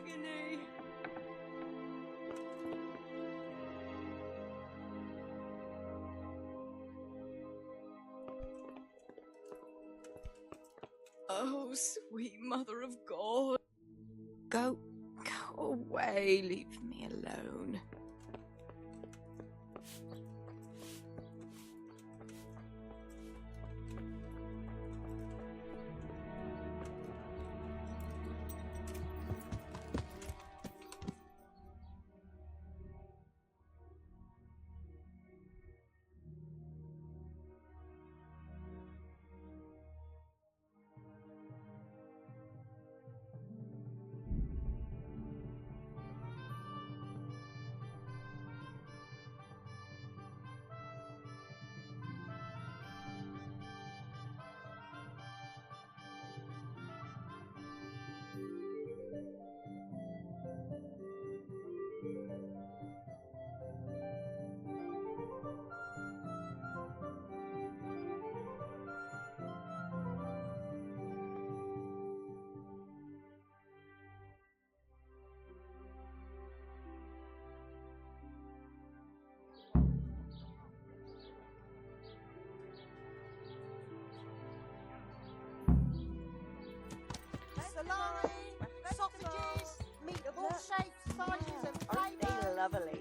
agony. Oh, sweet Mother of God. Go away, leave me alone. Salami, sausages, meat of all shapes, sizes and Aren't they flavours. lovely?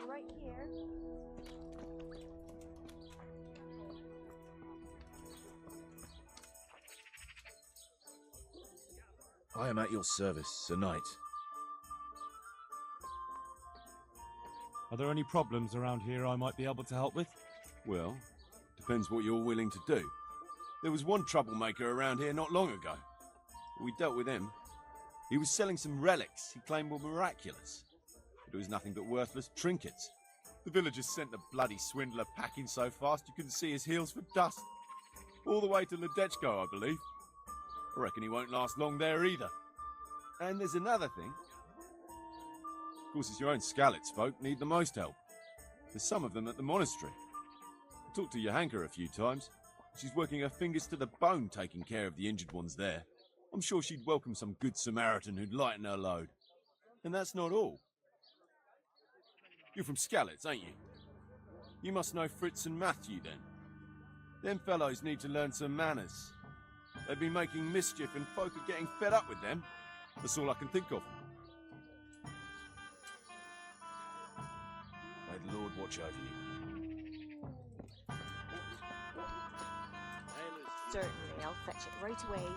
Right here. I am at your service, Sir Knight. Are there any problems around here I might be able to help with? Well, depends what you're willing to do. There was one troublemaker around here not long ago. We dealt with him. He was selling some relics he claimed were miraculous. But it was nothing but worthless trinkets. The villagers sent the bloody swindler packing so fast you couldn't see his heels for dust. All the way to Ledechko, I believe. I reckon he won't last long there either. And there's another thing. Of course, it's your own Skalitz folk need the most help. There's some of them at the monastery. I talked to Johanka a few times. She's working her fingers to the bone taking care of the injured ones there. I'm sure she'd welcome some good Samaritan who'd lighten her load. And that's not all. You're from Skalitz, ain't you? You must know Fritz and Matthew, then. Them fellows need to learn some manners. They've been making mischief and folk are getting fed up with them. That's all I can think of. May the Lord watch over you. Certainly, I'll fetch it right away.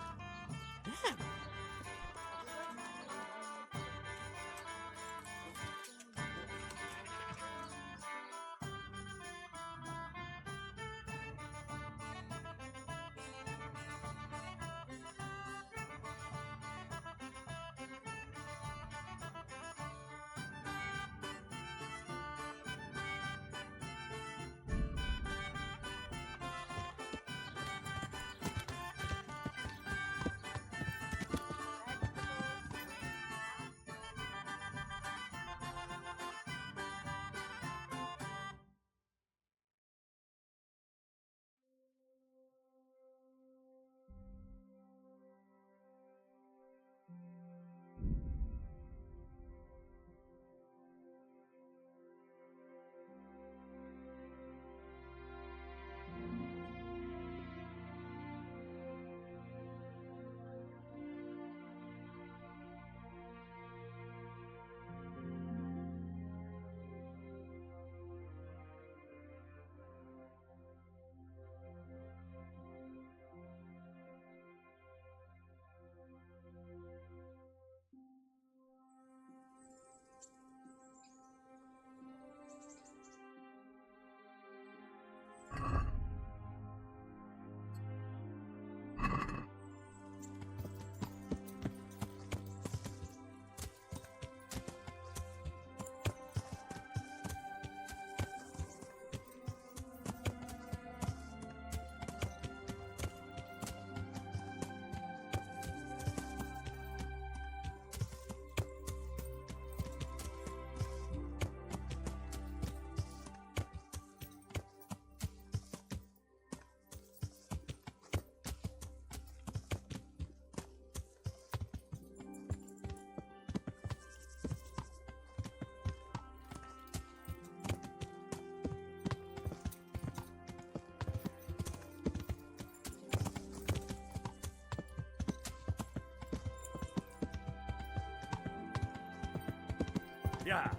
Hiya!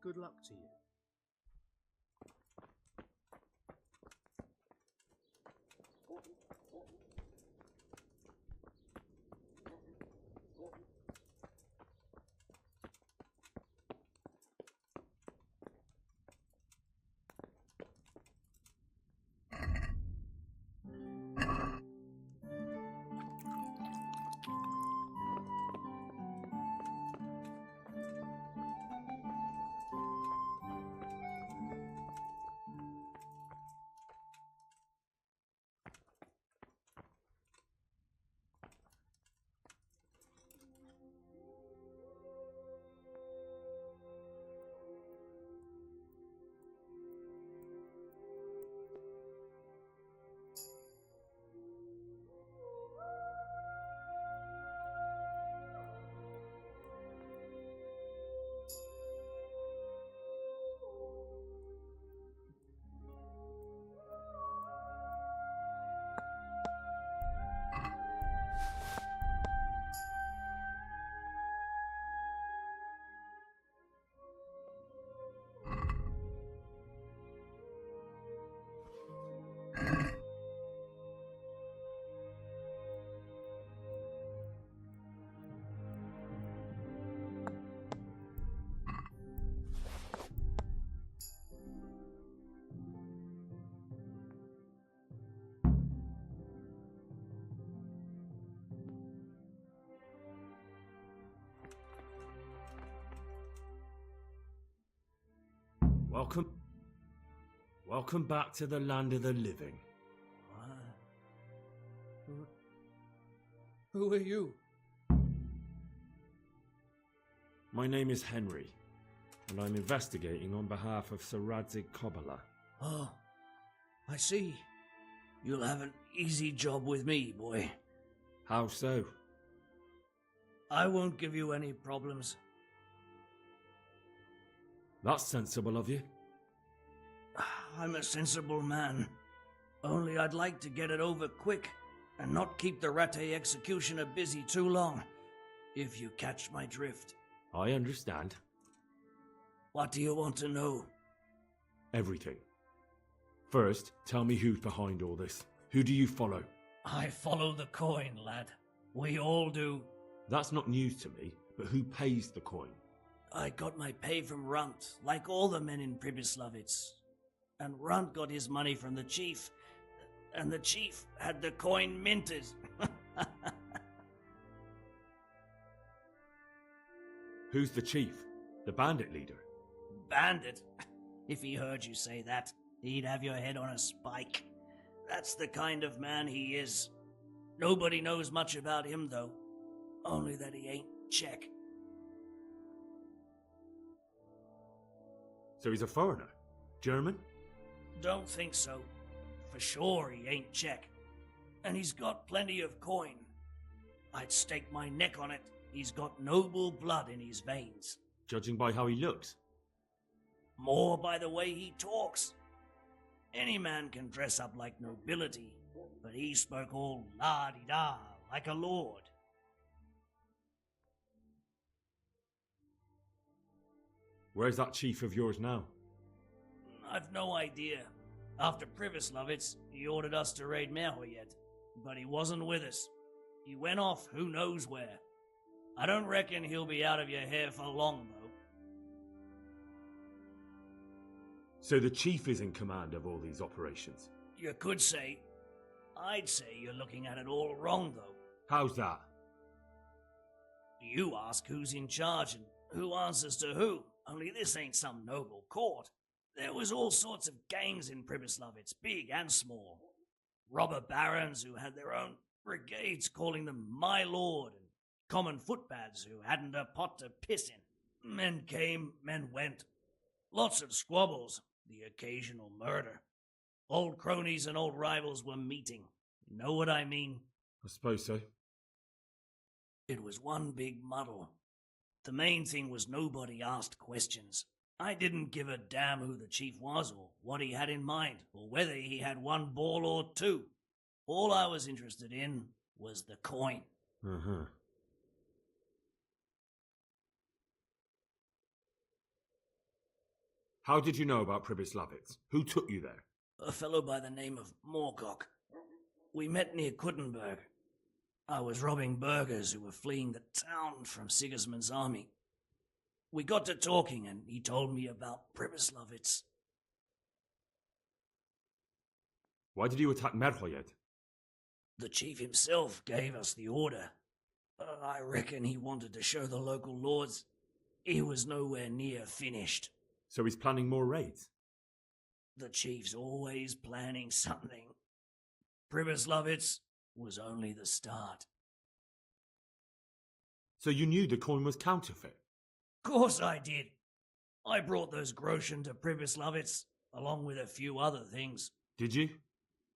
Good luck to you. Welcome back to the land of the living. Who are you? My name is Henry, and I'm investigating on behalf of Sir Radzig Kobyla. Oh, I see. You'll have an easy job with me, boy. How so? I won't give you any problems. That's sensible of you. I'm a sensible man. Only I'd like to get it over quick and not keep the Rattay executioner busy too long, if you catch my drift. I understand. What do you want to know? Everything. First, tell me who's behind all this. Who do you follow? I follow the coin, lad. We all do. That's not news to me, but who pays the coin? I got my pay from Runt, like all the men in Pribyslavitz. And Runt got his money from the chief, and the chief had the coin minted. Who's the chief? The bandit leader? Bandit? If he heard you say that, he'd have your head on a spike. That's the kind of man he is. Nobody knows much about him, though. Only that he ain't Czech. So he's a foreigner? German? Don't think so. For sure he ain't Czech. And he's got plenty of coin. I'd stake my neck on it. He's got noble blood in his veins. Judging by how he looks? More by the way he talks. Any man can dress up like nobility, but he spoke all la-di-da, like a lord. Where's that chief of yours now? I've no idea. After Pribyslavitz, he ordered us to raid Merhojed. but he wasn't with us. He went off who knows where. I don't reckon he'll be out of your hair for long, though. So the chief is in command of all these operations? You could say. I'd say you're looking at it all wrong, though. How's that? You ask who's in charge and who answers to who, only this ain't some noble court. There was all sorts of gangs in Pribyslavitz, big and small. Robber barons who had their own brigades calling them my lord, and common footpads who hadn't a pot to piss in. Men came, men went. Lots of squabbles, the occasional murder. Old cronies and old rivals were meeting. You know what I mean? I suppose so. It was one big muddle. The main thing was nobody asked questions. I didn't give a damn who the chief was or what he had in mind or whether he had one ball or two. All I was interested in was the coin. Uh-huh. How did you know about Pribyslavitz? Who took you there? A fellow by the name of Moorcock. We met near Kuttenberg. I was robbing burghers who were fleeing the town from Sigismund's army. We got to talking and he told me about Pribyslavitz. Why did you attack Merhojed? The chief himself gave us the order. I reckon he wanted to show the local lords he was nowhere near finished. So he's planning more raids? The chief's always planning something. Pribyslavitz was only the start. So you knew the coin was counterfeit? Course I did. I brought those groschen to Pribyslavitz, along with a few other things. Did you?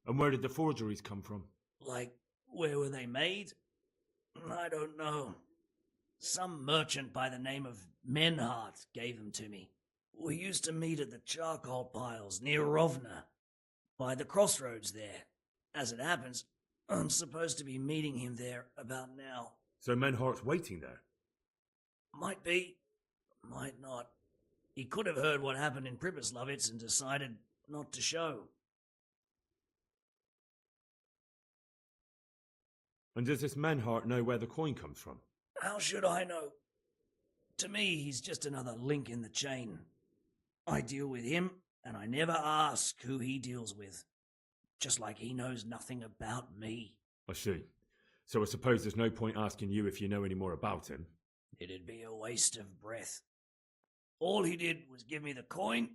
And where did the forgeries come from? Like, where were they made? I don't know. Some merchant by the name of Menhart gave them to me. We used to meet at the charcoal piles near Rovna, by the crossroads there. As it happens, I'm supposed to be meeting him there about now. So Menhart's waiting there? Might be, might not. He could have heard what happened in Pribyslavitz and decided not to show. And does this Menhart know where the coin comes from? How should I know? To me, he's just another link in the chain. I deal with him, and I never ask who he deals with. Just like he knows nothing about me. I see. So I suppose there's no point asking you if you know any more about him. It'd be a waste of breath. All he did was give me the coin,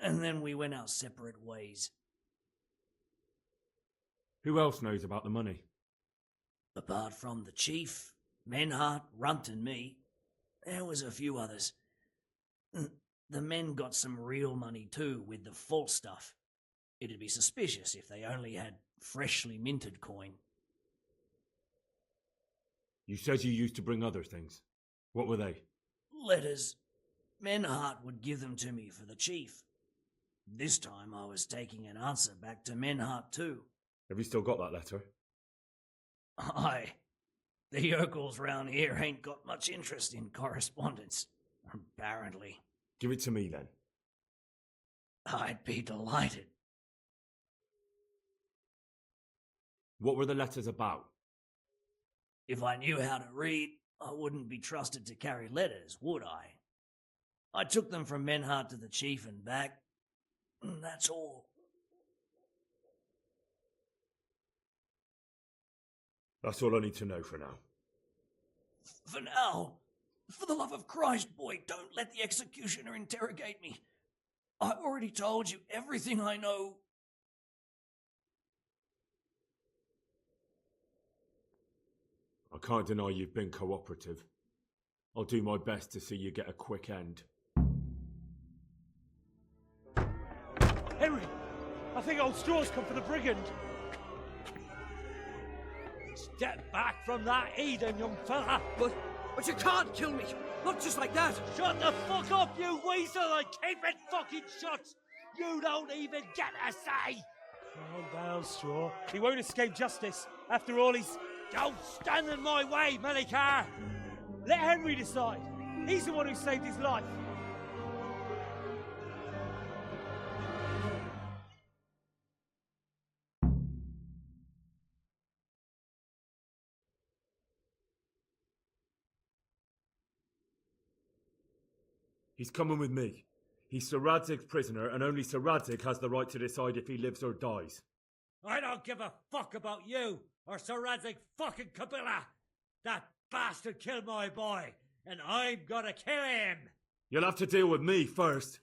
and then we went our separate ways. Who else knows about the money? Apart from the chief, Menhart, Runt and me, there was a few others. The men got some real money too, with the false stuff. It'd be suspicious if they only had freshly minted coin. You said you used to bring other things. What were they? Letters. Menhart would give them to me for the chief. This time I was taking an answer back to Menhart too. Have you still got that letter? Aye. The yokels round here ain't got much interest in correspondence, apparently. Give it to me then. I'd be delighted. What were the letters about? If I knew how to read, I wouldn't be trusted to carry letters, would I? I took them from Menhart to the chief and back. That's all. That's all I need to know for now. For now, for the love of Christ, boy, don't let the executioner interrogate me. I've already told you everything I know. I can't deny you've been cooperative. I'll do my best to see you get a quick end. Henry! I think old Straw's come for the brigand. Step back from that Eden, young fella! But you can't kill me! Not just like that! Shut the fuck up, you weasel, and keep it fucking shut! You don't even get a say! Calm down, Straw. He won't escape justice. After all, he's... Don't stand in my way, Melikar! Let Henry decide. He's the one who saved his life. He's coming with me. He's Sir Radzig's prisoner, and only Sir Radzig has the right to decide if he lives or dies. I don't give a fuck about you or Sir Radzig fucking Kabila. That bastard killed my boy, and I'm gonna kill him. You'll have to deal with me first.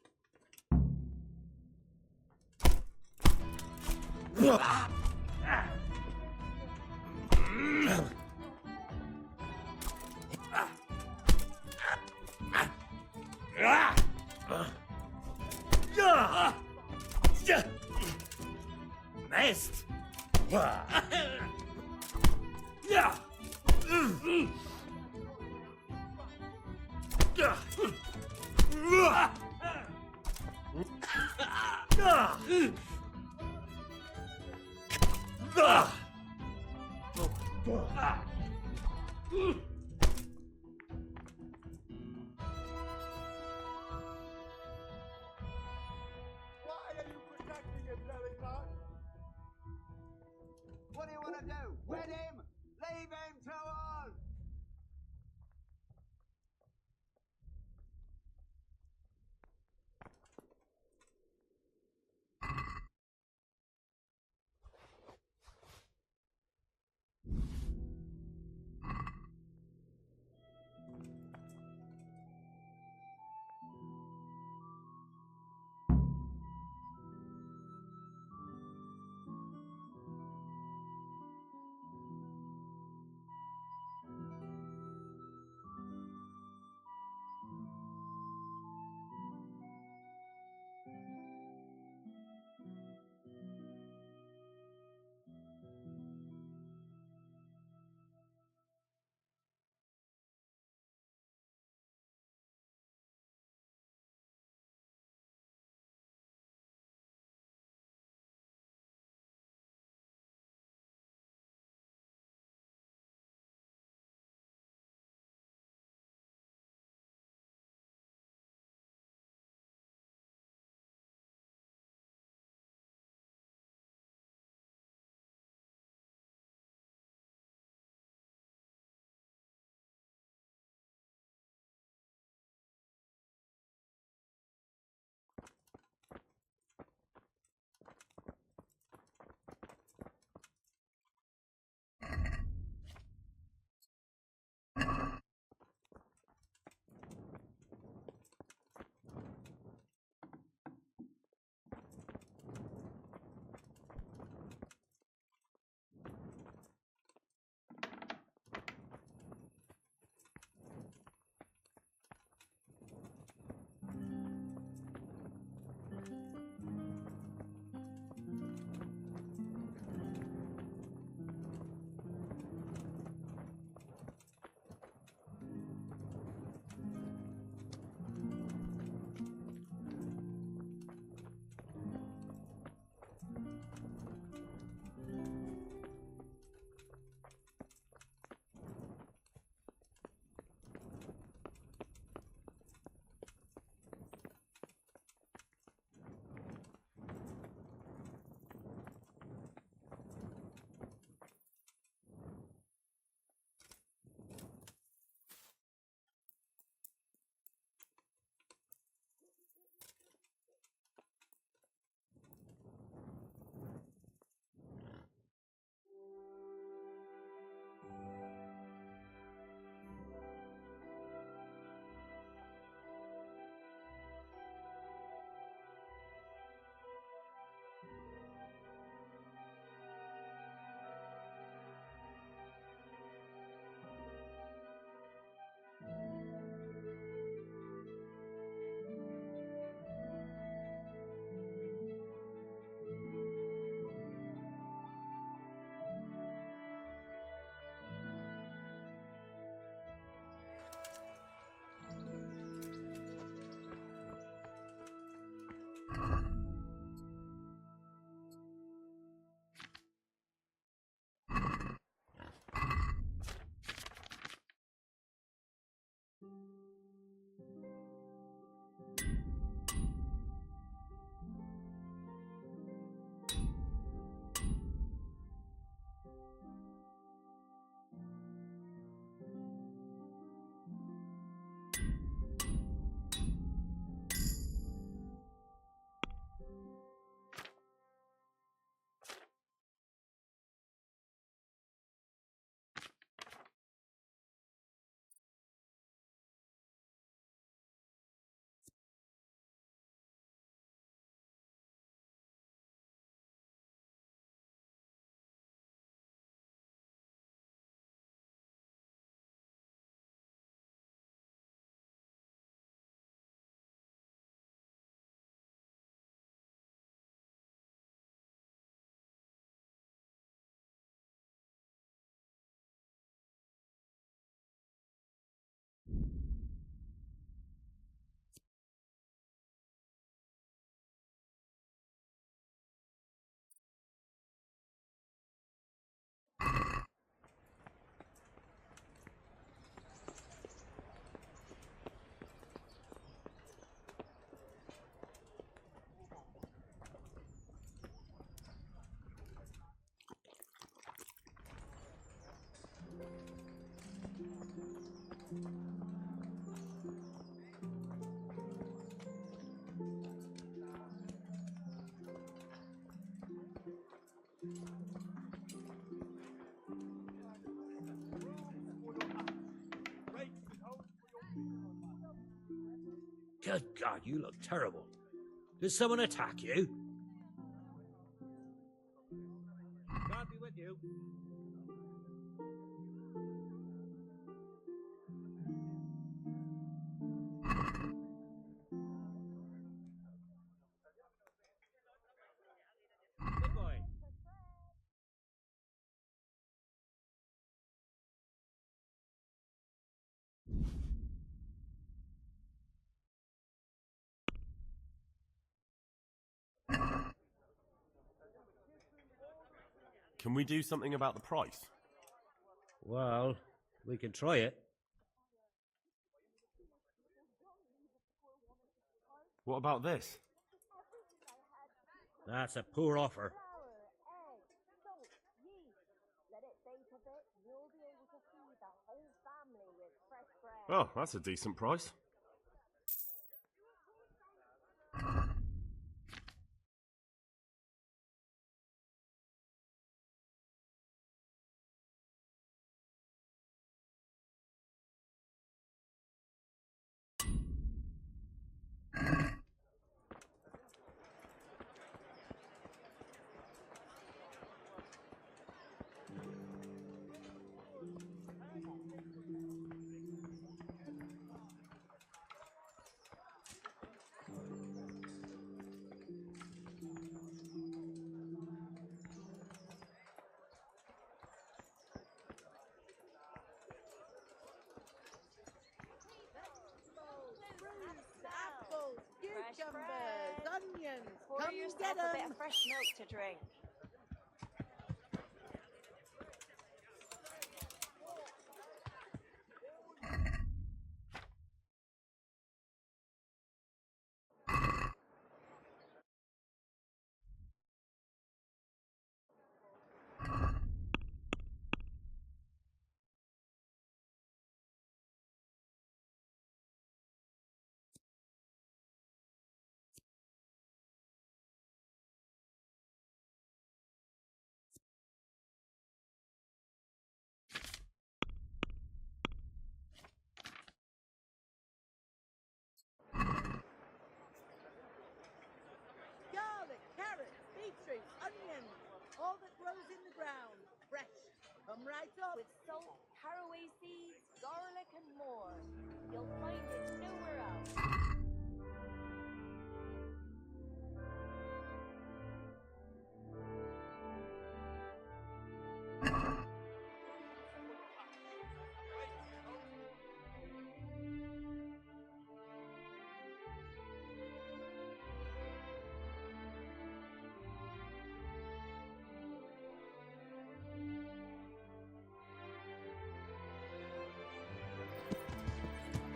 Missed. Why are you protecting him, Jellycat? What do you want to do? Wed him? Leave him to us! Good God, you look terrible. Did someone attack you? God be with you. Good boy. Can we do something about the price? Well, we can try it. What about this? That's a poor offer. Oh, that's a decent price. Apples, cucumbers, onions. Pour Come yourself get a bit 'em. of fresh milk to drink. Garlic, carrots, beetroot, onions. All that grows in the ground. Fresh. Come right up. With salt, caraway seeds, garlic and more. You'll find it nowhere else.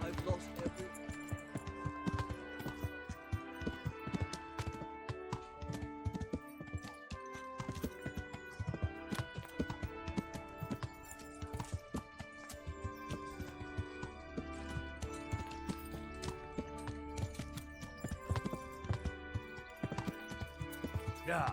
I've lost every... Yeah.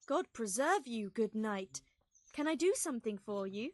God preserve you, good knight. Can I do something for you?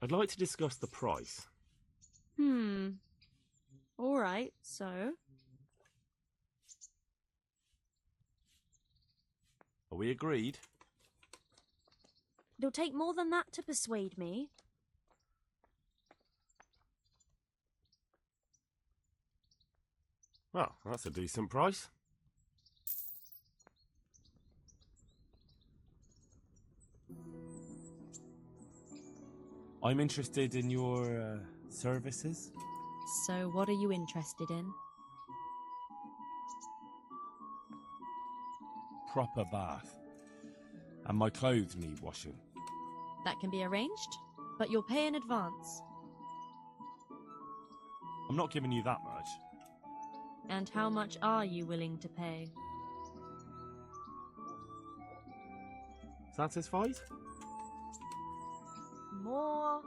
I'd like to discuss the price. Alright, so? Are we agreed? It'll take more than that to persuade me. Well, that's a decent price. I'm interested in your services. So what are you interested in? Proper bath. And my clothes need washing. That can be arranged, but you'll pay in advance. I'm not giving you that much. And how much are you willing to pay? Satisfied? More.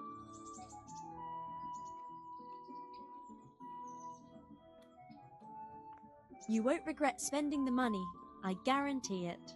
You won't regret spending the money, I guarantee it.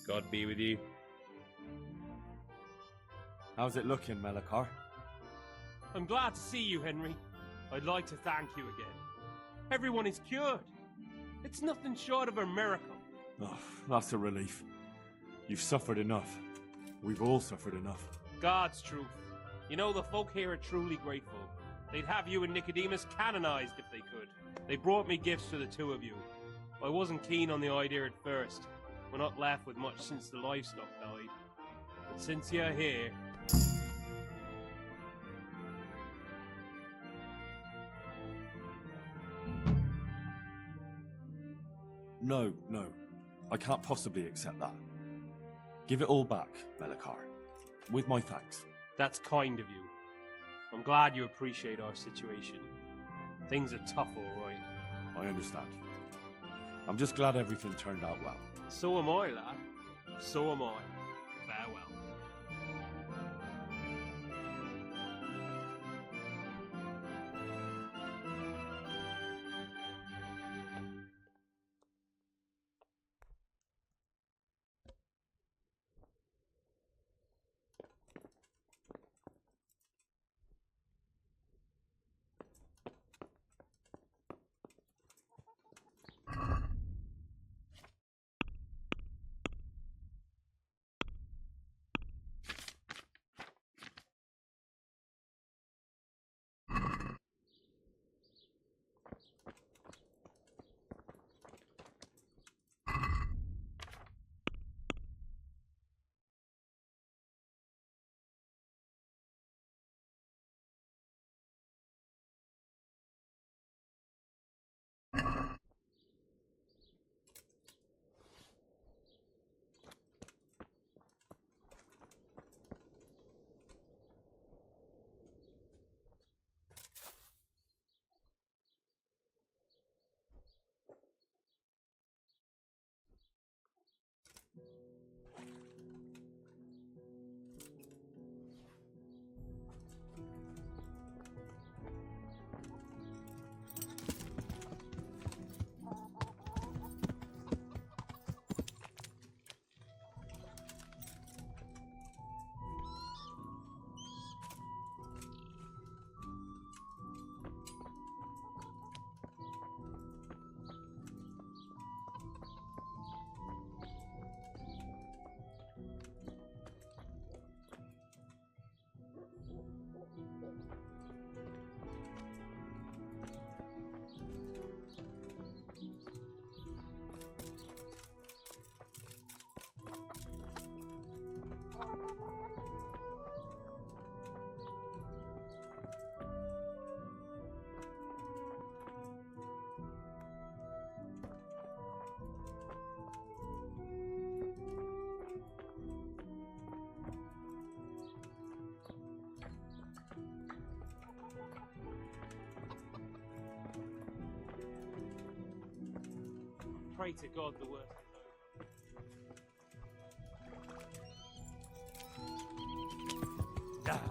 God be with you. How's it looking, Melikar? I'm glad to see you, Henry. I'd like to thank you again. Everyone is cured. It's nothing short of a miracle. Oh, that's a relief. You've suffered enough. We've all suffered enough. God's truth. You know, the folk here are truly grateful. They'd have you and Nicodemus canonized if they could. They brought me gifts for the two of you. I wasn't keen on the idea at first. We're not left with much since the livestock died. But since you're here... No. I can't possibly accept that. Give it all back, Melikar. With my thanks. That's kind of you. I'm glad you appreciate our situation. Things are tough, all right. I understand. I'm just glad everything turned out well. So am I, lad. So am I. Farewell. pray to God the worst. Ah.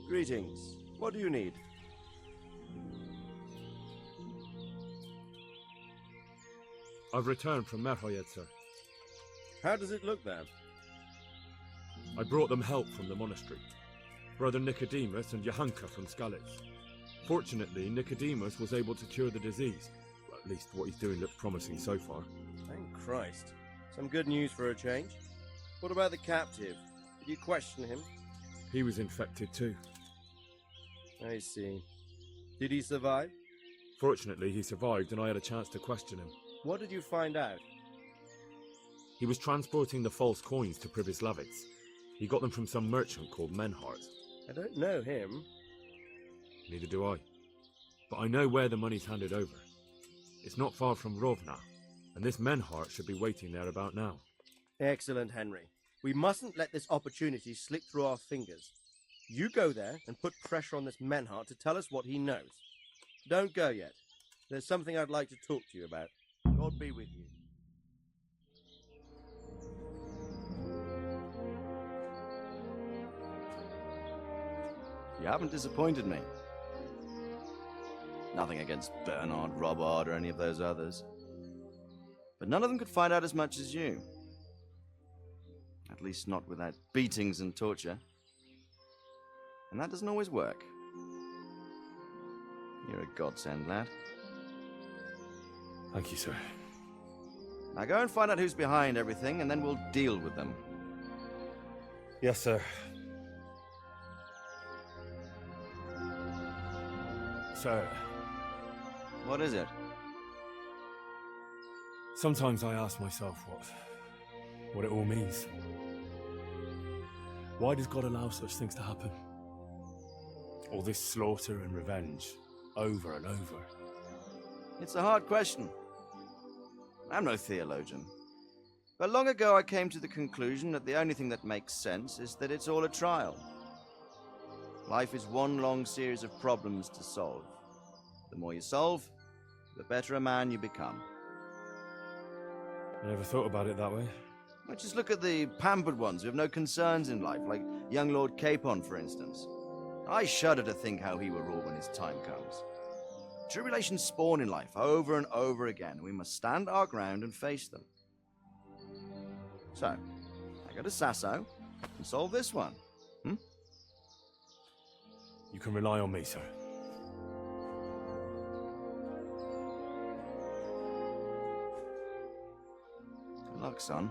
Greetings. What do you need? I've returned from Merhojed, sir. How does it look there? I brought them help from the monastery. Brother Nicodemus and Johanka from Skalitz. Fortunately, Nicodemus was able to cure the disease. Well, at least what he's doing looks promising so far. Thank Christ. Some good news for a change. What about the captive? Did you question him? He was infected too. I see. Did he survive? Fortunately, he survived and I had a chance to question him. What did you find out? He was transporting the false coins to Privislavitz. He got them from some merchant called Merhojed. I don't know him. Neither do I. But I know where the money's handed over. It's not far from Rovna, and this Merhojed should be waiting there about now. Excellent, Henry. We mustn't let this opportunity slip through our fingers. You go there and put pressure on this Merhojed to tell us what he knows. Don't go yet. There's something I'd like to talk to you about. God be with you. You haven't disappointed me. Nothing against Bernard, Robert, or any of those others. But none of them could find out as much as you. At least not without beatings and torture. And that doesn't always work. You're a godsend, lad. Thank you, sir. Now go and find out who's behind everything, and then we'll deal with them. Yes, sir. Sir. What is it? Sometimes I ask myself what it all means. Why does God allow such things to happen? All this slaughter and revenge, over and over. It's a hard question. I'm no theologian. But long ago I came to the conclusion that the only thing that makes sense is that it's all a trial. Life is one long series of problems to solve. The more you solve, the better a man you become. I never thought about it that way. Well, just look at the pampered ones who have no concerns in life, like young Lord Capon, for instance. I shudder to think how he will rule when his time comes. Tribulations spawn in life over and over again, and we must stand our ground and face them. So, I go to Sasso and solve this one. You can rely on me, sir. Good luck, son.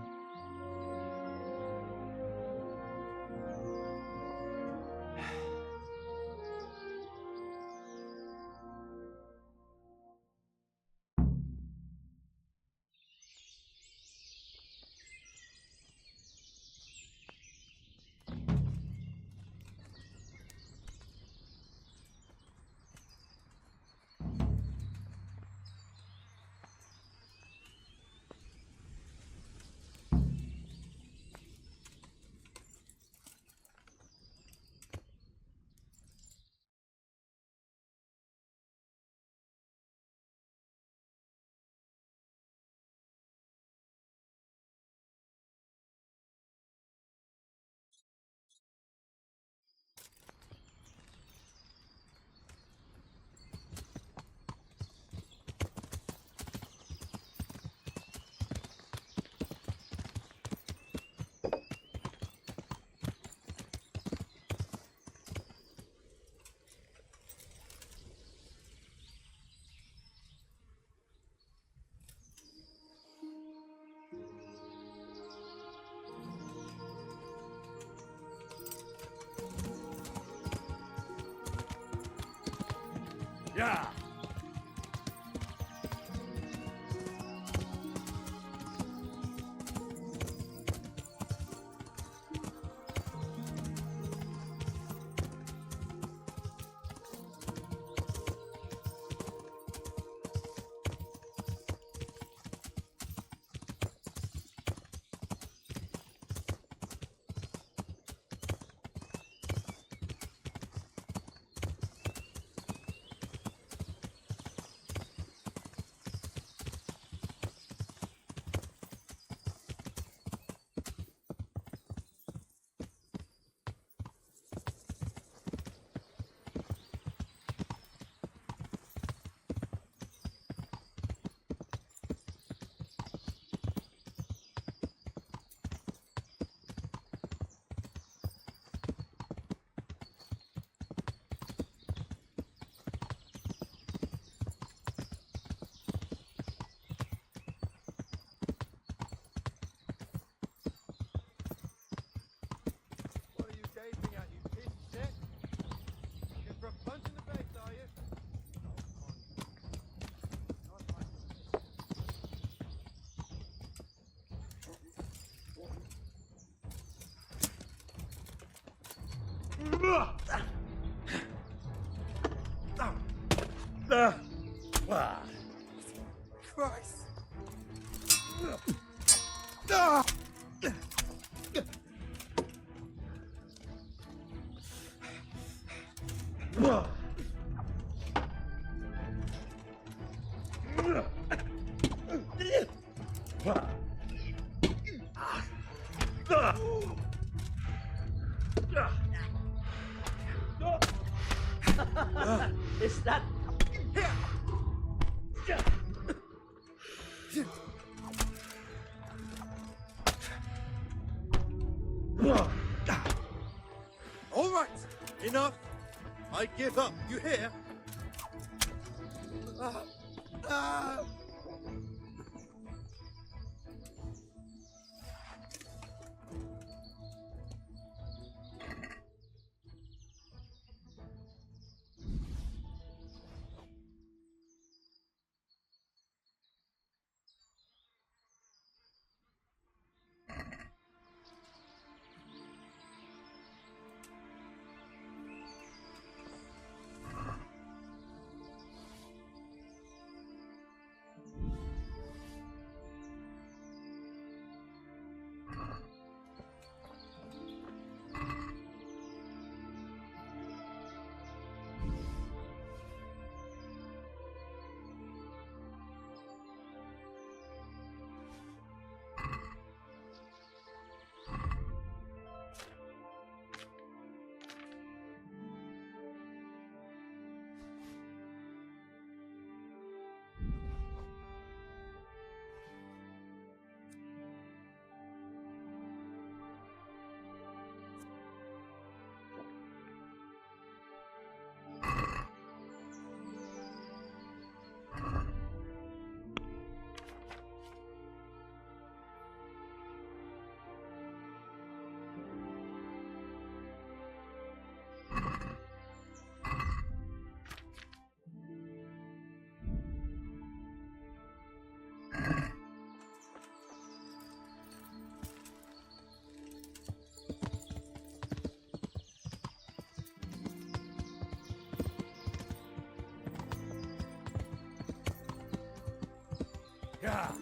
Yeah. Christ. Is that... All right, enough. I give up. You hear? Yeah.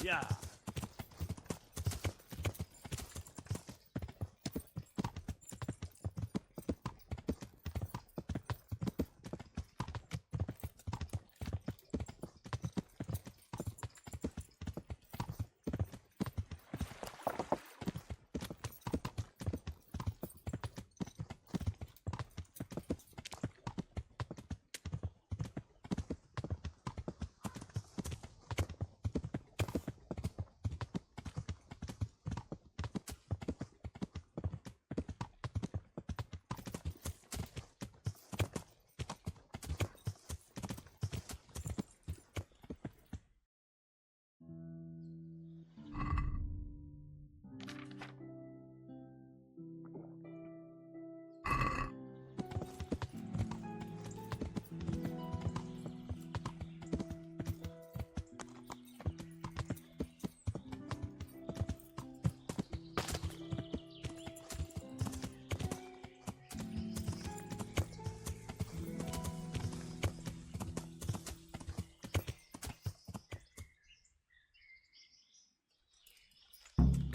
Yeah.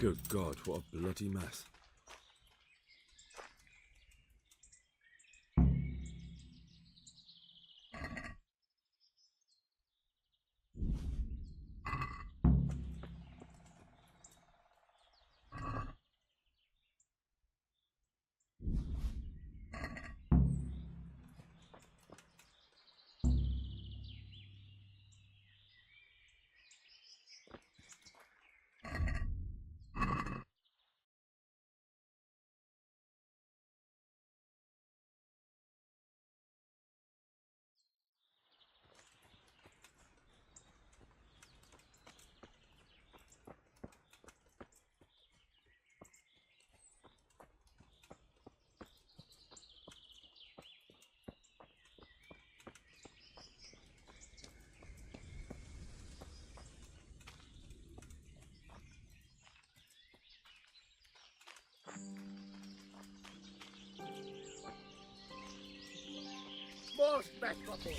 Good God, what a bloody mess. Most megkapod!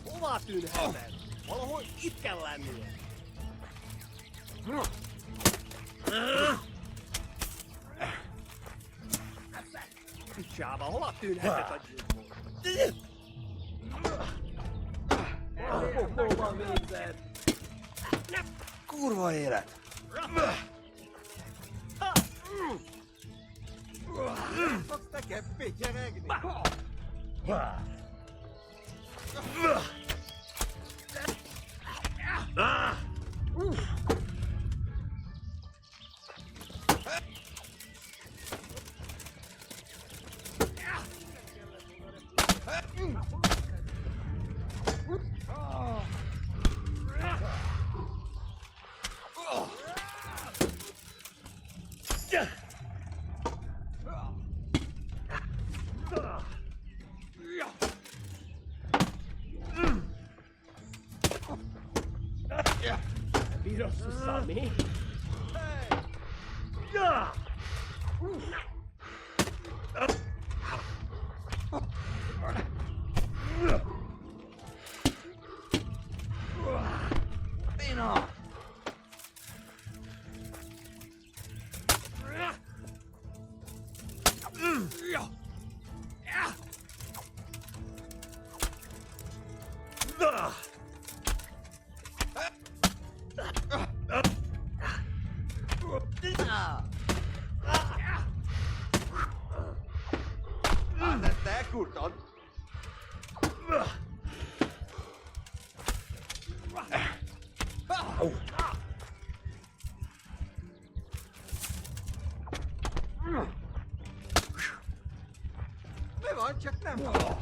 Hova tűnheted? Valahol itt kell lennie! Picsába, hova tűnhetett a gyilkos? Hova végzed? Kurva élet! Fogsz nekem pityeregni? Bírod szusszalni? Bina! Te kurtad! ببین چکنم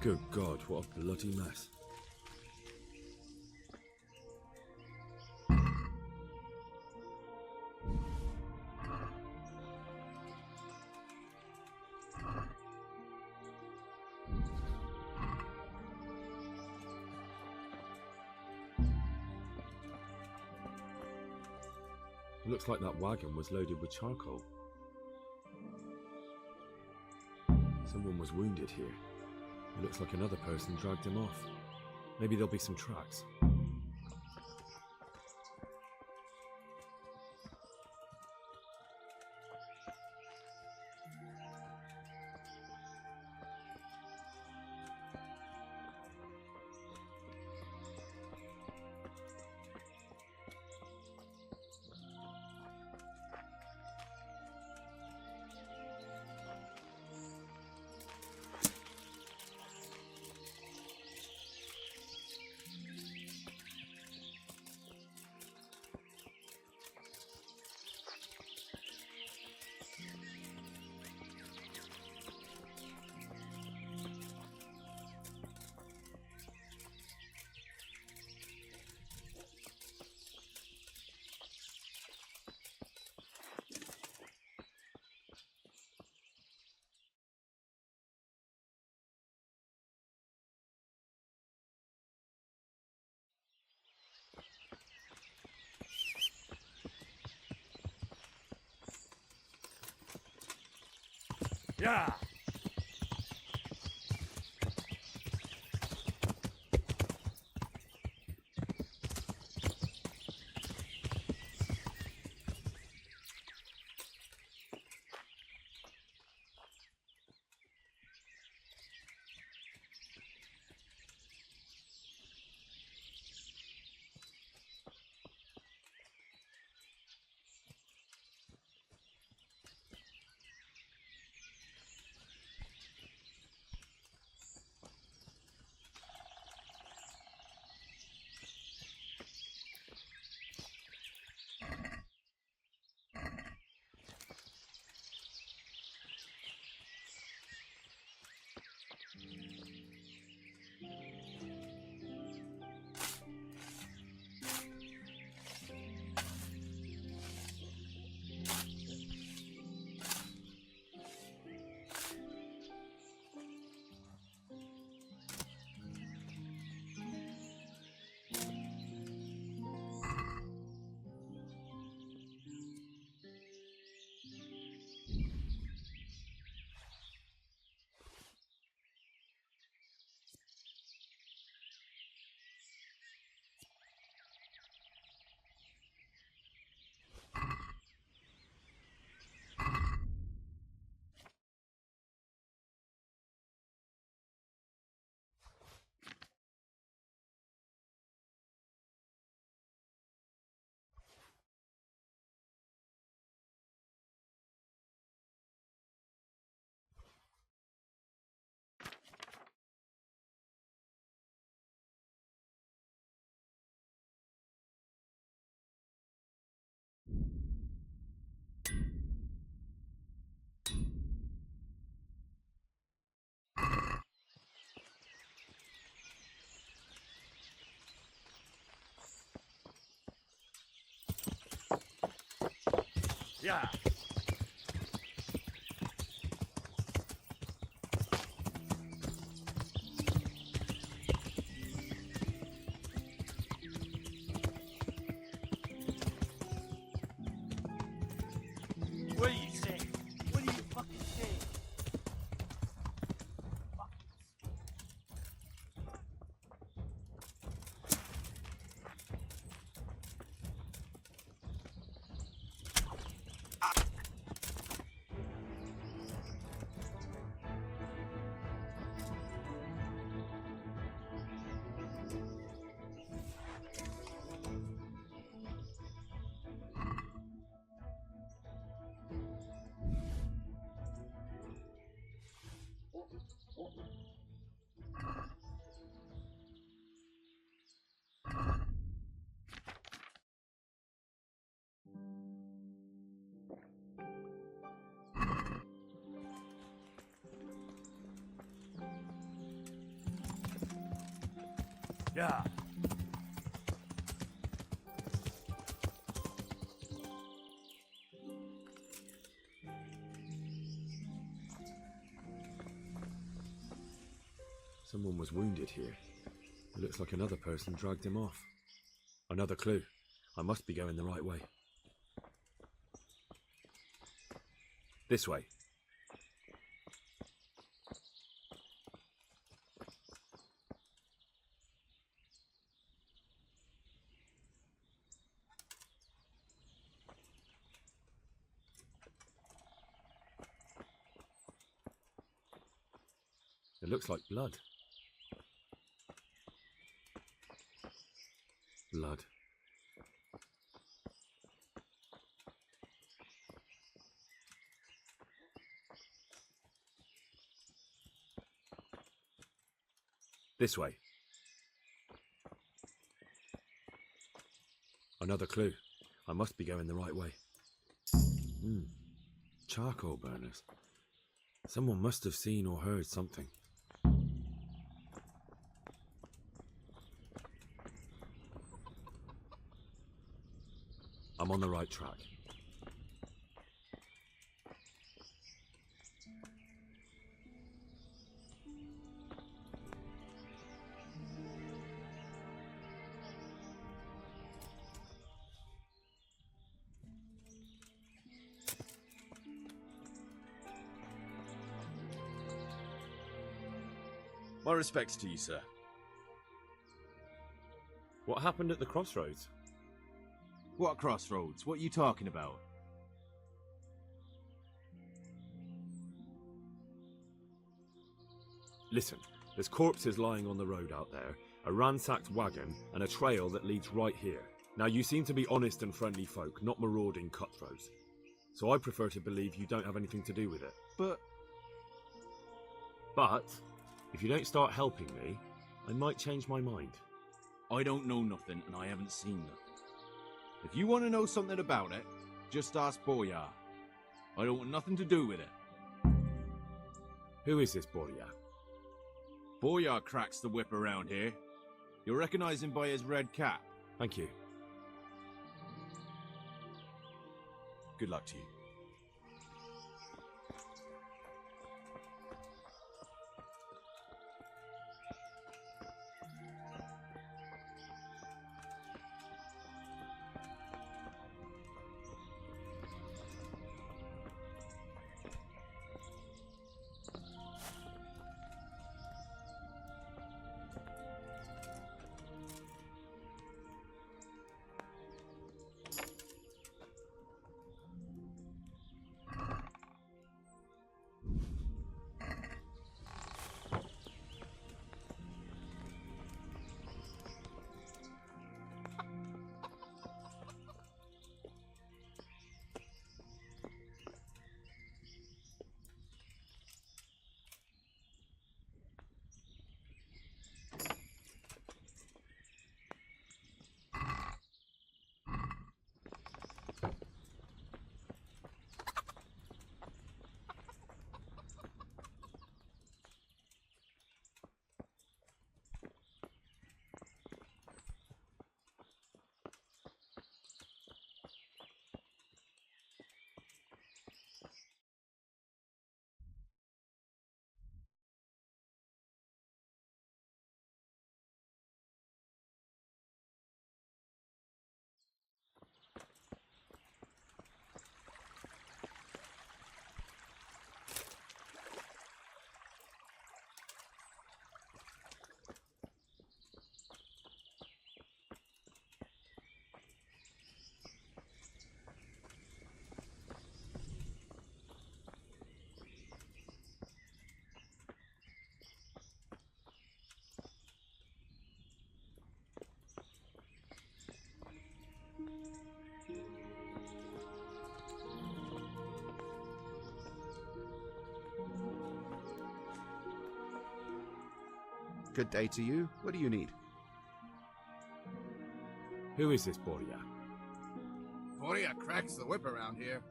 Good God, what a bloody mess. Looks like that wagon was loaded with charcoal. Someone was wounded here. It looks like another person dragged him off. Maybe there'll be some tracks. Yeah! Yeah! What do you say? What do you fucking say? Yeah. Someone was wounded here. It looks like another person dragged him off. Another clue. I must be going the right way. This way. It looks like blood. Blood. This way. Another clue. I must be going the right way. Charcoal burners. Someone must have seen or heard something. I'm on the right track. My respects to you, sir. What happened at the crossroads? What crossroads? What are you talking about? Listen, there's corpses lying on the road out there, a ransacked wagon, and a trail that leads right here. Now, you seem to be honest and friendly folk, not marauding cutthroats. So I prefer to believe you don't have anything to do with it. But, if you don't start helping me, I might change my mind. I don't know nothing, and I haven't seen nothing. If you want to know something about it, just ask Boyar. I don't want nothing to do with it. Who is this Boyar? Boyar cracks the whip around here. You'll recognize him by his red cap. Thank you. Good luck to you. Good day to you. What do you need? Who is this Boyar? Boyar cracks the whip around here.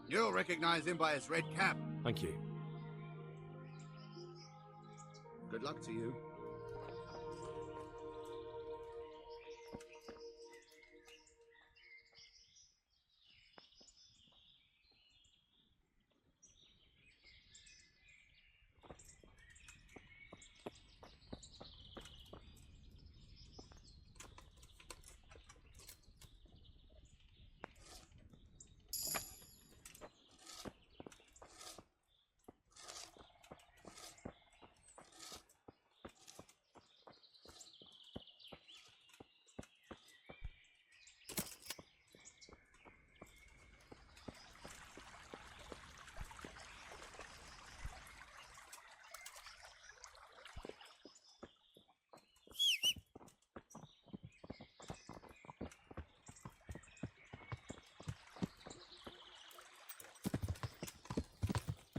You'll recognize him by his red cap. Thank you. Good luck to you.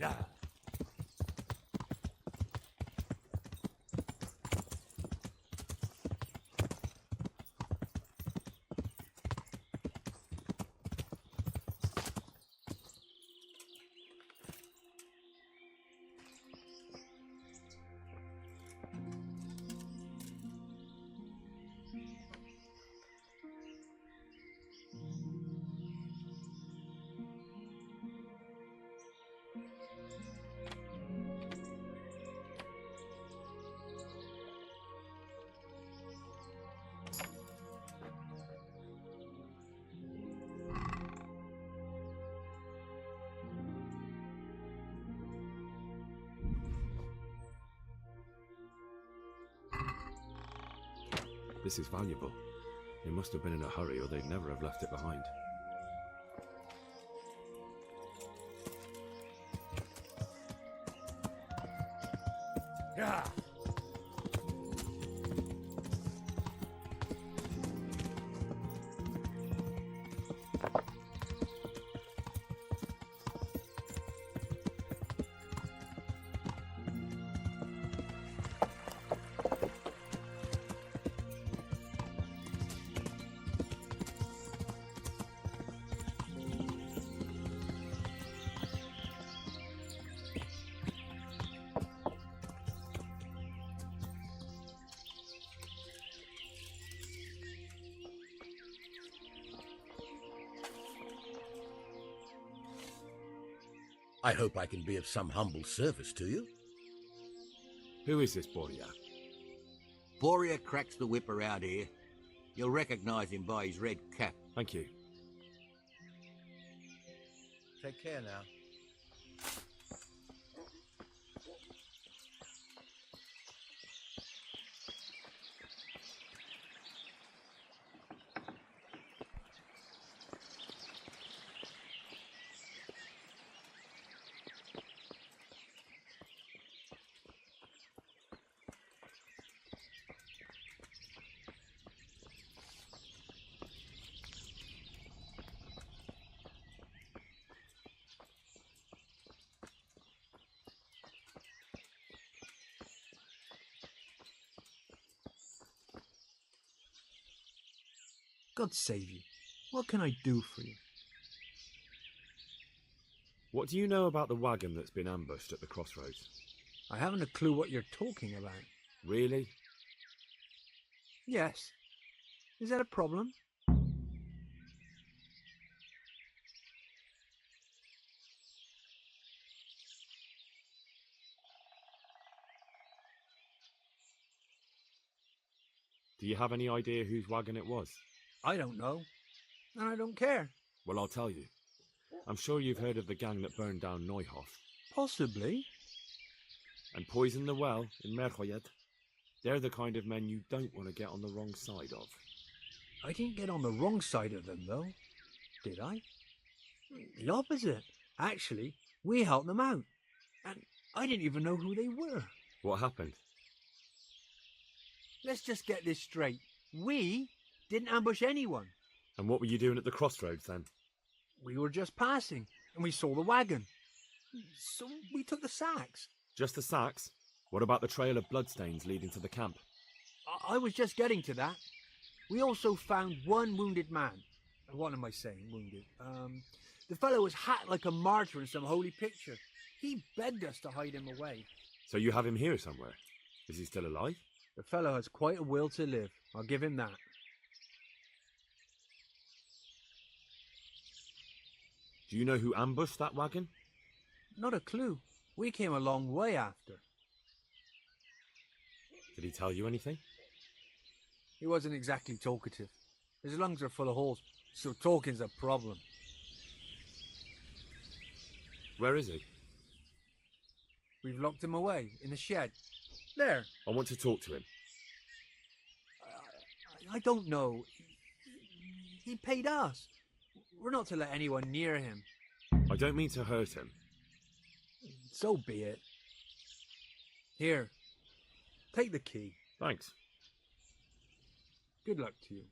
Yeah. This is valuable. They must have been in a hurry or they'd never have left it behind. Yeah. I hope I can be of some humble service to you. Who is this Boria? Boria cracks the whip around here. You'll recognize him by his red cap. Thank you. Take care now. God save you. What can I do for you? What do you know about the wagon that's been ambushed at the crossroads? I haven't a clue what you're talking about. Really? Yes. Is that a problem? Do you have any idea whose wagon it was? I don't know. And I don't care. Well, I'll tell you. I'm sure you've heard of the gang that burned down Neuhof. Possibly. And poisoned the well in Merhojed. They're the kind of men you don't want to get on the wrong side of. I didn't get on the wrong side of them, though. Did I? The opposite. Actually, we helped them out. And I didn't even know who they were. What happened? Let's just get this straight. We didn't ambush anyone. And what were you doing at the crossroads then? We were just passing, and we saw the wagon. So we took the sacks. Just the sacks? What about the trail of bloodstains leading to the camp? I was just getting to that. We also found one wounded man. What am I saying, wounded? The fellow was hacked like a martyr in some holy picture. He begged us to hide him away. So you have him here somewhere? Is he still alive? The fellow has quite a will to live. I'll give him that. Do you know who ambushed that wagon? Not a clue. We came a long way after. Did he tell you anything? He wasn't exactly talkative. His lungs are full of holes, so talking's a problem. Where is he? We've locked him away, in the shed. There. I want to talk to him. I don't know. He paid us. We're not to let anyone near him. I don't mean to hurt him. So be it. Here. Take the key. Thanks. Good luck to you.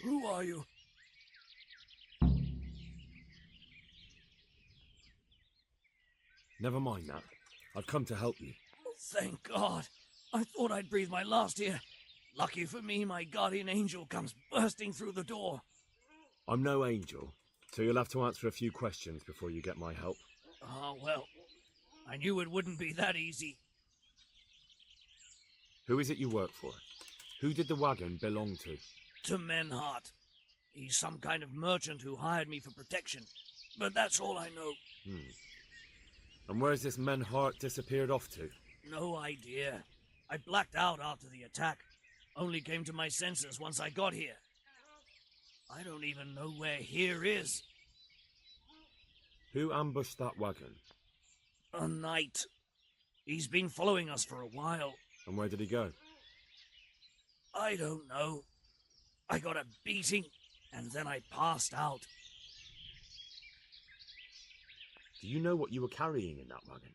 Who are you? Never mind that. I've come to help you. Thank God. I thought I'd breathe my last here. Lucky for me, my guardian angel comes bursting through the door. I'm no angel, so you'll have to answer a few questions before you get my help. Ah, well, I knew it wouldn't be that easy. Who is it you work for? Who did the wagon belong to? To Menhart. He's some kind of merchant who hired me for protection, but that's all I know. And where's this Menhart disappeared off to? No idea. I blacked out after the attack. Only came to my senses once I got here. I don't even know where here is. Who ambushed that wagon? A knight. He's been following us for a while. And where did he go? I don't know. I got a beating, and then I passed out. Do you know what you were carrying in that wagon?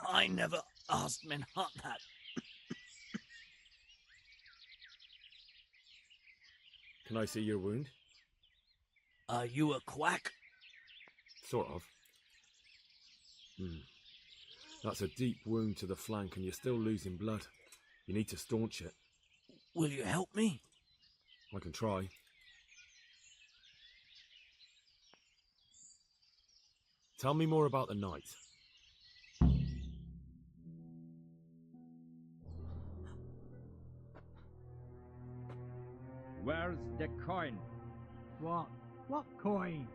I never asked Menhart that. Can I see your wound? Are you a quack? Sort of. That's a deep wound to the flank and you're still losing blood. You need to staunch it. Will you help me? I can try. Tell me more about the night. Where's the coin? What? What coin?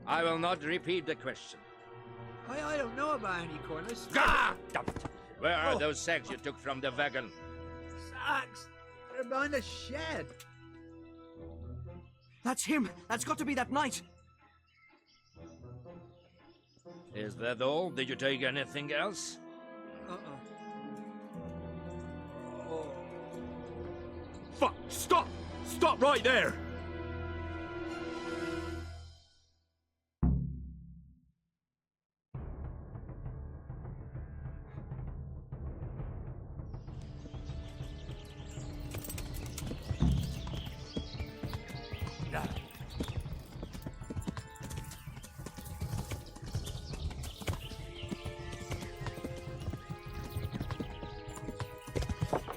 I will not repeat the question. I don't know about any coin. Ah! Damn it. Where are those sacks you took from the wagon? Sacks? They're behind the shed. That's him. That's got to be that knight. Is that all? Did you take anything else? Fuck! Stop! Stop right there!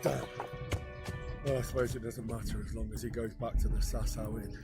Damn. Well, I suppose it doesn't matter as long as he goes back to the Sasau Inn.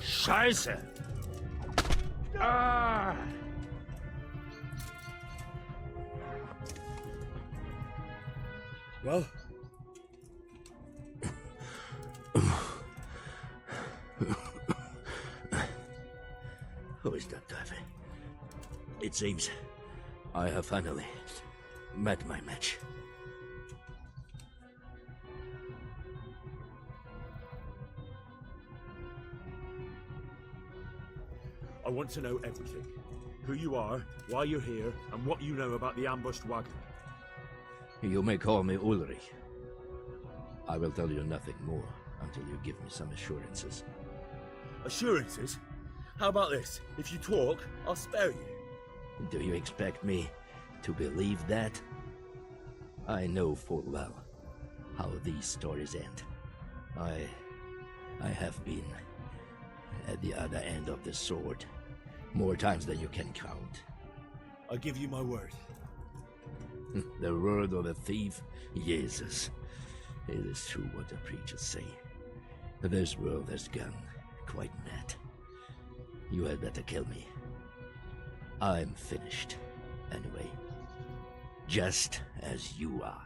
Scheiße! Well? Who is that diver? It seems I have finally met my match. I want to know everything. Who you are, why you're here, and what you know about the ambushed wagon. You may call me Ulrich. I will tell you nothing more until you give me some assurances. Assurances? How about this? If you talk, I'll spare you. Do you expect me to believe that? I know full well how these stories end. I have been at the other end of the sword more times than you can count. I give you my word. The word of a thief? Jesus. It is true what the preachers say. This world has gone quite mad. You had better kill me. I'm finished, anyway. Just as you are.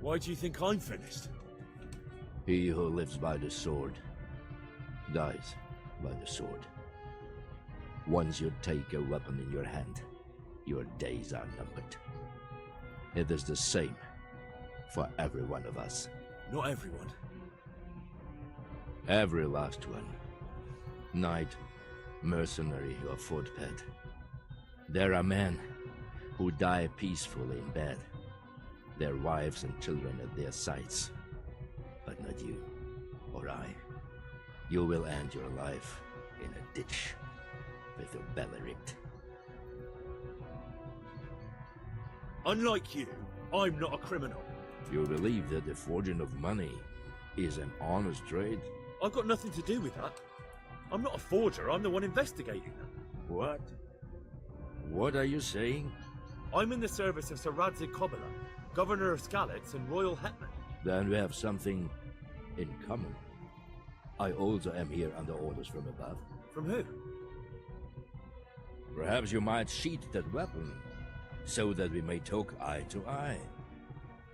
Why do you think I'm finished? He who lives by the sword dies by the sword. Once you take a weapon in your hand, your days are numbered. It is the same for every one of us. Not everyone. Every last one. Knight, mercenary, or footpad. There are men who die peacefully in bed, their wives and children at their sides. But not you, or I. You will end your life in a ditch with your belly ripped. Unlike you, I'm not a criminal. You believe that the forging of money is an honest trade? I've got nothing to do with that. I'm not a forger, I'm the one investigating them. What? What are you saying? I'm in the service of Sir Radzig Kobyla, Governor of Skalitz and Royal Hetman. Then we have something in common. I also am here under orders from above. From who? Perhaps you might sheath that weapon, so that we may talk eye to eye.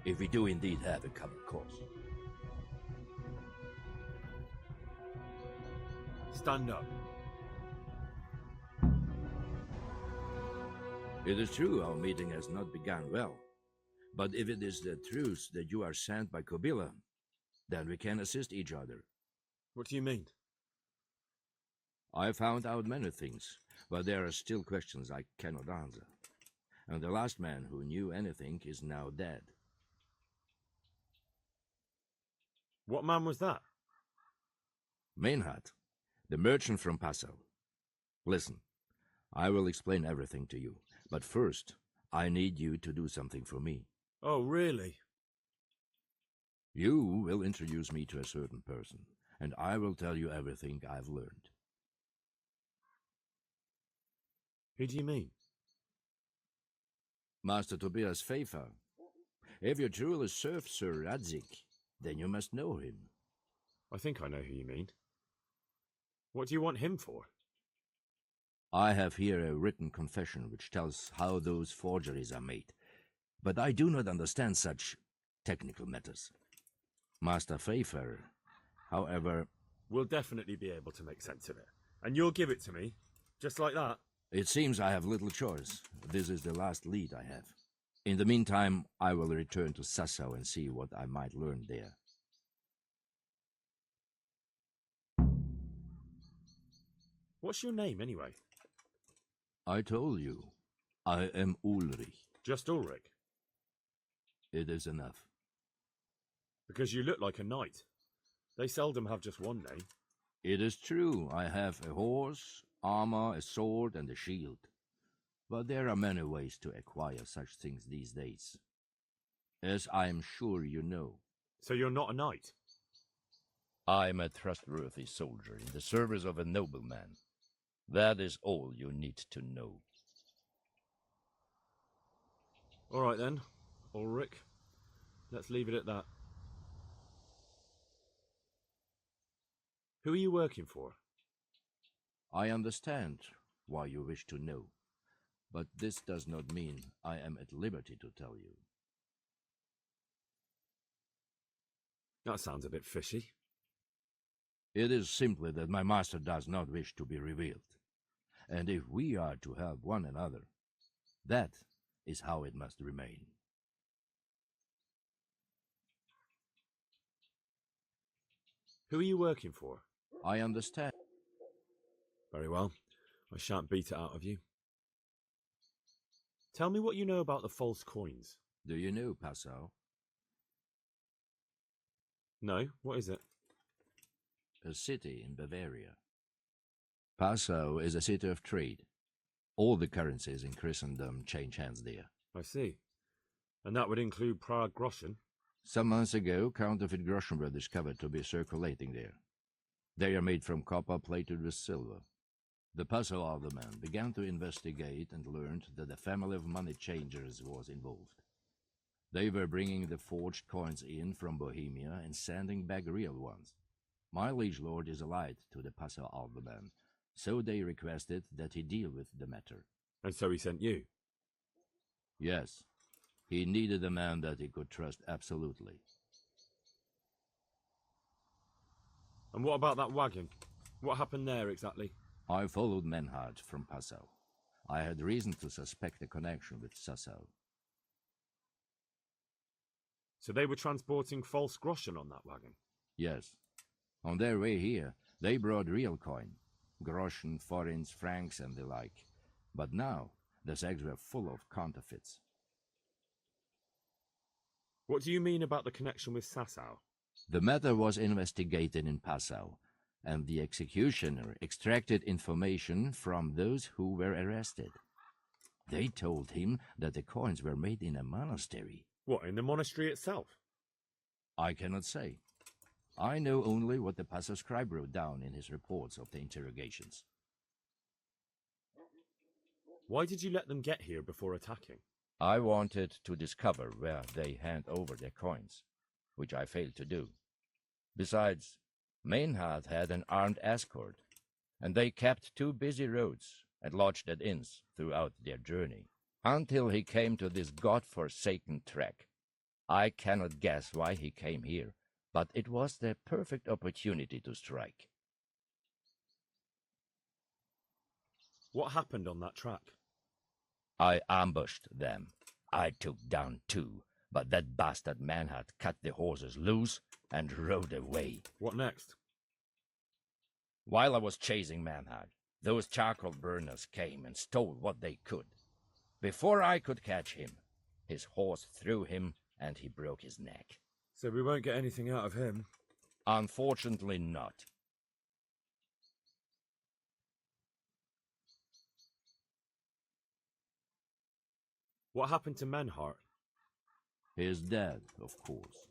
If we do indeed have a common cause. Stand up. It is true our meeting has not begun well. But if it is the truth that you are sent by Kobyla, then we can assist each other. What do you mean? I found out many things, but there are still questions I cannot answer. And the last man who knew anything is now dead. What man was that? Meinhard, the merchant from Passau. Listen, I will explain everything to you, but first, I need you to do something for me. Oh, really? You will introduce me to a certain person, and I will tell you everything I've learned. Who do you mean? Master Tobias Pfeiffer. If you truly serve Sir Radzig, then you must know him. I think I know who you mean. What do you want him for? I have here a written confession which tells how those forgeries are made, but I do not understand such technical matters. Master Pfeiffer, however... We'll definitely be able to make sense of it. And you'll give it to me, just like that? It seems I have little choice. This is the last lead I have. In the meantime, I will return to Sassau and see what I might learn there. What's your name, anyway? I told you. I am Ulrich. Just Ulrich? It is enough. Because you look like a knight. They seldom have just one name. It is true. I have a horse, armor, a sword, and a shield. But there are many ways to acquire such things these days. As I am sure you know. So you're not a knight? I'm a trustworthy soldier in the service of a nobleman. That is all you need to know. All right then, Ulrich. Let's leave it at that. Who are you working for? I understand why you wish to know, but this does not mean I am at liberty to tell you. That sounds a bit fishy. It is simply that my master does not wish to be revealed. And if we are to help one another, that is how it must remain. Who are you working for? I understand. Very well. I shan't beat it out of you. Tell me what you know about the false coins. Do you know Passau? No, what is it? A city in Bavaria. Passau is a city of trade. All the currencies in Christendom change hands there. I see. And that would include Prague groschen? Some months ago, counterfeit groschen were discovered to be circulating there. They are made from copper plated with silver. The Passau alderman began to investigate and learned that a family of money changers was involved. They were bringing the forged coins in from Bohemia and sending back real ones. My liege lord is allied to the Passau alderman, so they requested that he deal with the matter. And so he sent you? Yes. He needed a man that he could trust absolutely. And what about that wagon? What happened there exactly? I followed Merhojed from Passau. I had reason to suspect a connection with Sassau. So they were transporting false groschen on that wagon? Yes. On their way here, they brought real coin. Groschen, forints, francs, and the like. But now, the sacks were full of counterfeits. What do you mean about the connection with Sassau? The matter was investigated in Passau, and the executioner extracted information from those who were arrested. They told him that the coins were made in a monastery. What, in the monastery itself? I cannot say. I know only what the Passau scribe wrote down in his reports of the interrogations. Why did you let them get here before attacking? I wanted to discover where they hand over their coins, which I failed to do. Besides, Merhojed had an armed escort, and they kept 2 busy roads and lodged at inns throughout their journey, until he came to this god-forsaken track. I cannot guess why he came here, but it was the perfect opportunity to strike. What happened on that track? I ambushed them. I took down 2, but that bastard Merhojed cut the horses loose and rode away. What next? While I was chasing Merhojed, those charcoal burners came and stole what they could. Before I could catch him, his horse threw him and he broke his neck. So we won't get anything out of him? Unfortunately not. What happened to Merhojed? He is dead, of course.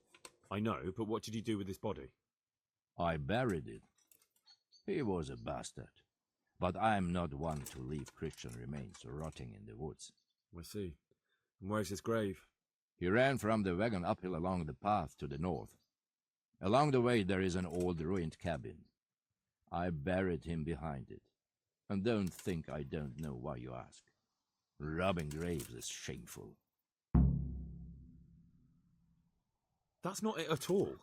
I know, but what did you do with his body? I buried it. He was a bastard. But I am not one to leave Christian remains rotting in the woods. I see. And where's his grave? He ran from the wagon uphill along the path to the north. Along the way there is an old ruined cabin. I buried him behind it. And don't think I don't know why you ask. Robbing graves is shameful. That's not it at all.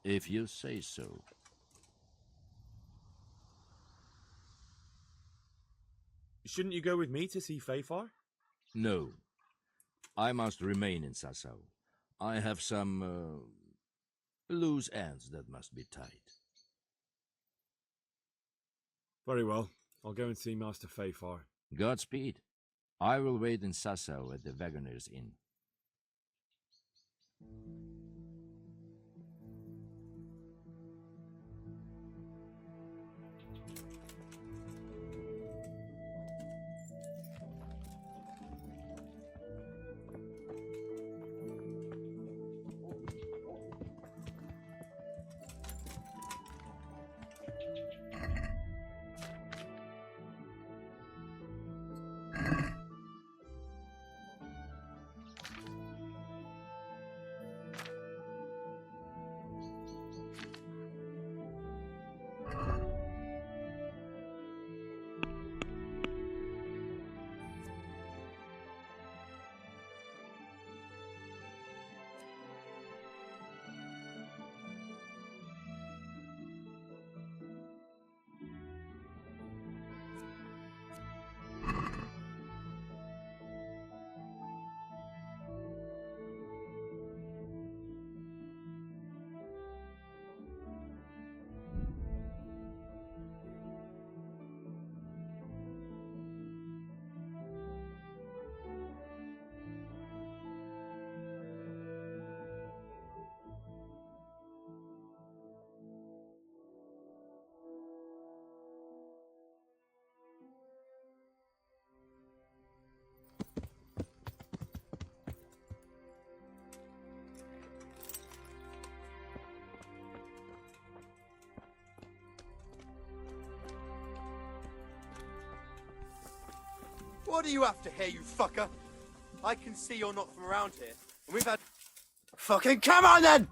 If you say so. Shouldn't you go with me to see Fafar? No. I must remain in Sassau. I have some loose ends that must be tied. Very well. I'll go and see Master Fafar. Godspeed. I will wait in Sassau at the Wagoner's Inn. What are you after here, you fucker? I can see you're not from around here, and we've had... Fucking come on then!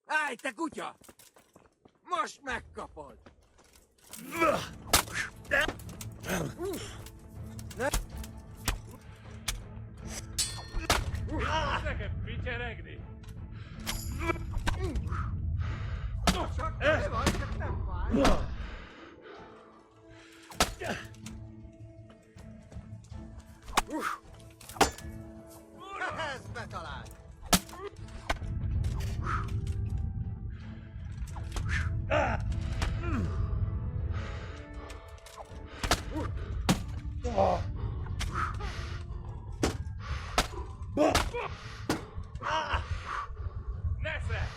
Állj, te kutya! Most megkapod! Nekem vicseregni! Csak mi van, csak nem fáj! Ez betalált! Nesze!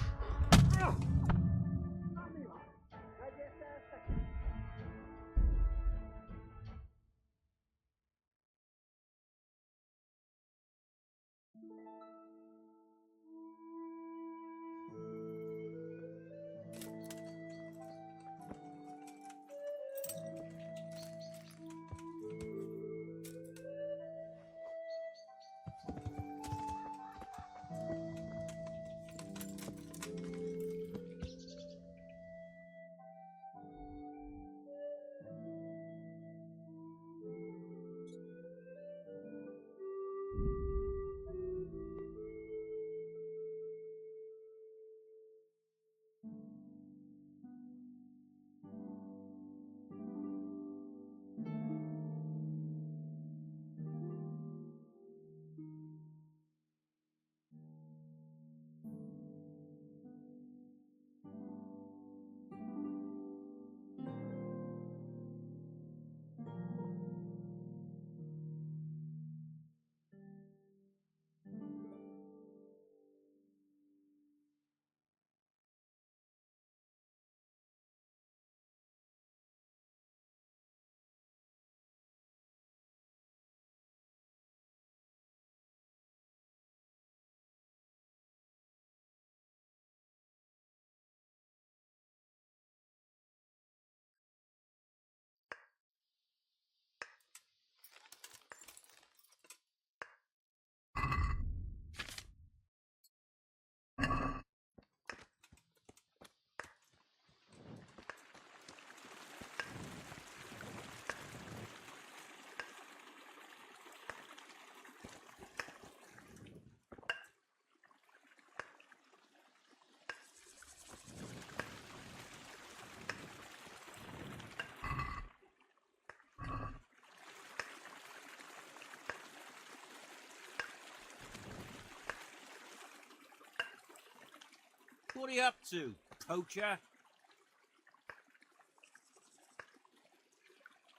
What are you up to, poacher?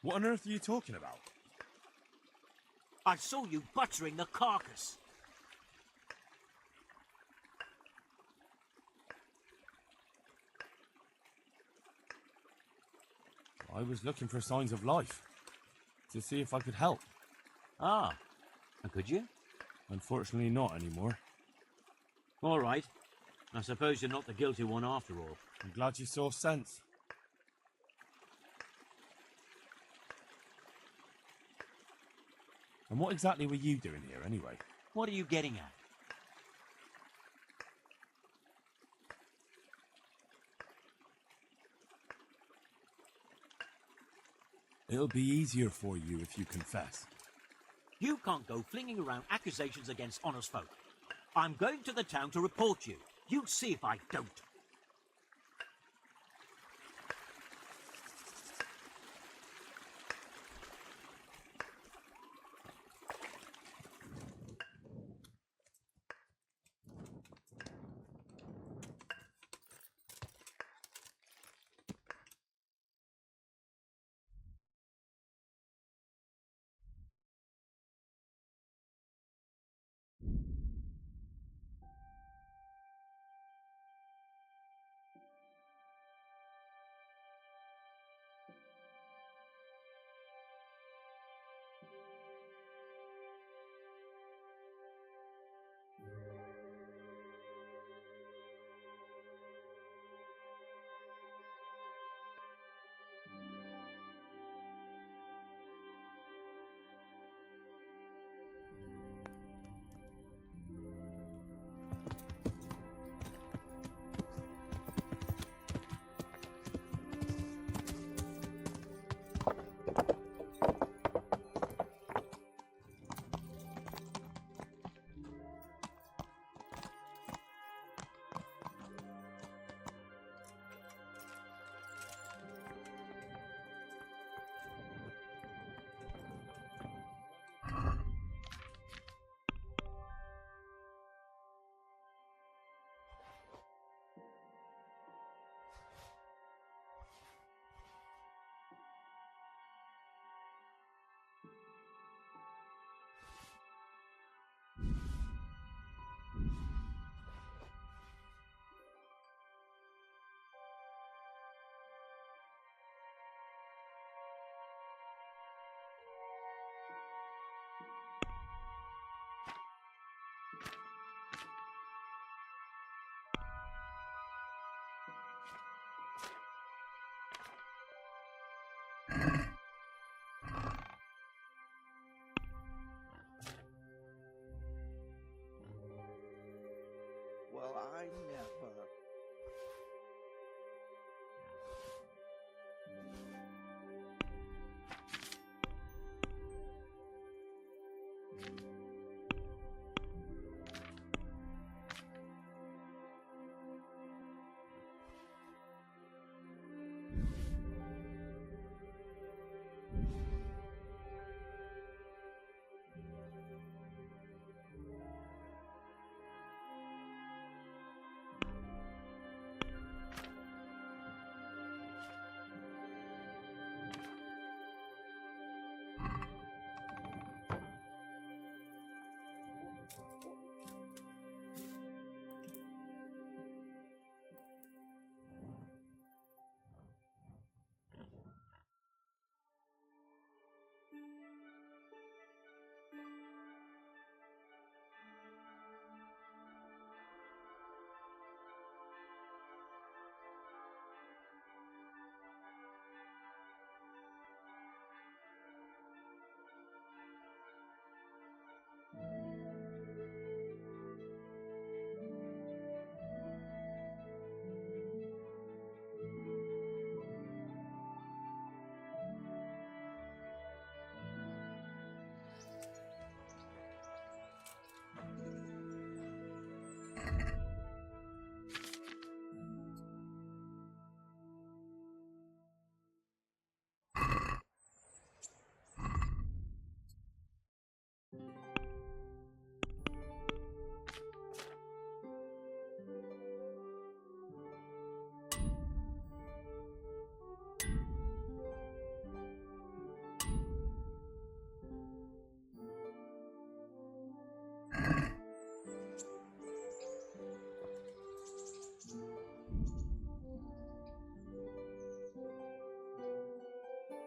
What on earth are you talking about? I saw you buttering the carcass. I was looking for signs of life. To see if I could help. Ah, and could you? Unfortunately not anymore. All right. I suppose you're not the guilty one after all. I'm glad you saw sense. And what exactly were you doing here anyway? What are you getting at? It'll be easier for you if you confess. You can't go flinging around accusations against honest folk. I'm going to the town to report you. You see if I don't. Well, I never.